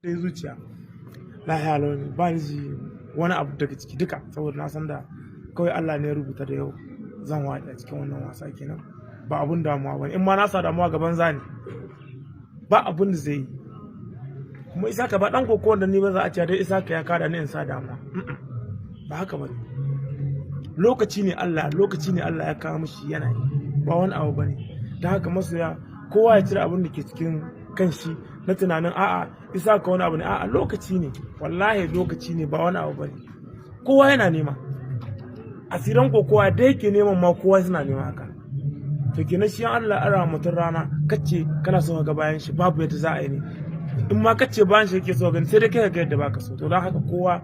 dai zuciya lahiya launi ba ni ji wani abu daga ciki duka saboda na san da kawai Allah ne ya rubuta da yau zan waɗe a cikin wannan wasa kenan ba abun damuwa ba in ma na sa damuwa gaban zani ba abun da zai yi kuma Isaka ba dan koko wanda ni ba za a ce dai Isaka ya kada ni in sa damuwa ba haka ba lokaci ne Allah ya kawo mishi yana yi ba wani abu bane da haka masoya kowa ya cire abin da ke cikin kanshi na tunanin a'a Isaka wani abu ne a'a lokaci ne wallahi lokaci ne ba wani abu bane kowa yana nema asiran kowa da yake neman ma kowa suna nema haka to kenan shi Allah ara mutun rana kace kana so ga bayan shi babu yadda za a yi ne in ma kace bayan shi yake so gani sai dai kai ga yadda baka so to dan haka kowa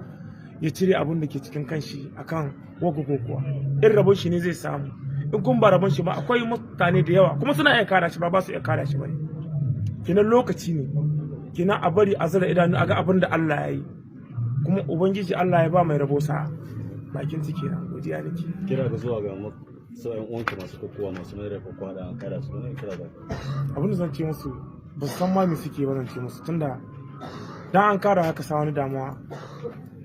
ya cire abin da ke cikin kanshi akan wago kokowa in rabon shi ne zai samu in kun ba rabon shi ba akwai mutane da yawa kuma suna iya kara shi ba su iya kara shi bane kenan lokaci ne kenan a bari a zara idanu a ga abin da Allah ya yi kuma ubangiji Allah ya ba mai rabo sa bakin ciki na godiya nake kira ga zuwa ga sauran uwanka masu kokowa masu mai da kokowa da an kada su ne kira ga abin da zan ce musu ba su san ma me suke ba zan ce musu tunda dan an kara haka sa wani damuwa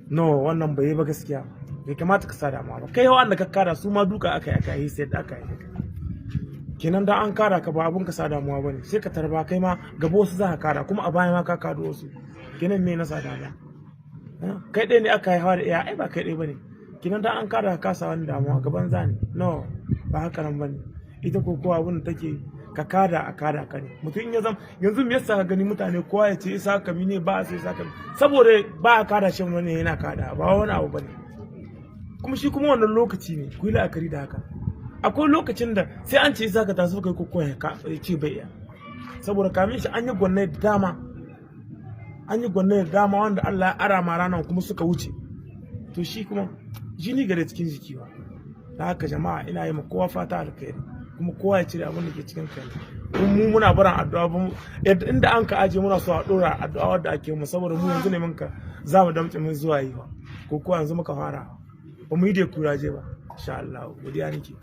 no wannan bai yi ba gaskiya bai kamata ka sa damuwa ba kai wanda ka kara su ma duka aka yi sai da aka yi kenan da an kara ka ba abun ka sa damuwa bane sai ka tarba kai ma gaba wasu za ka kara kuma a baya ma ka kado wasu kenan me na sa damuwa kai ɗaya ne aka haihuwa da iya ai ba kai ɗaya bane kenan da an kara ka sa wani damuwa gaban zani no ba haka nan bane ita ko kowa abun da take ka kada a kada ka ne mutum ya zama yanzu me yasa ka gani mutane kowa ya ce isa kami ne ba sai isa kami saboda ba a kada shan wani yana kada ba wani abu bane kuma shi kuma wannan lokaci ne ku yi la'akari da haka akwai lokacin da sai an ce isa ka taso kai ko ya ce bai iya saboda kamin shi an yi gwanne da dama wanda Allah ya ara ma ranar kuma suka wuce to shi kuma jini gare cikin jiki ba da haka jama'a ina yi ma kowa fata alkhairi kuma kowa ya cire abin da ke cikin kai kuma mu muna barin addu'a ba inda an ka aje muna so a dora addu'a wadda ake mu saboda mu yanzu ne mun ka za mu damce mun zuwa yi ba ko kowa yanzu muka fara ba mu yi da kuraje ba insha Allah godiya nake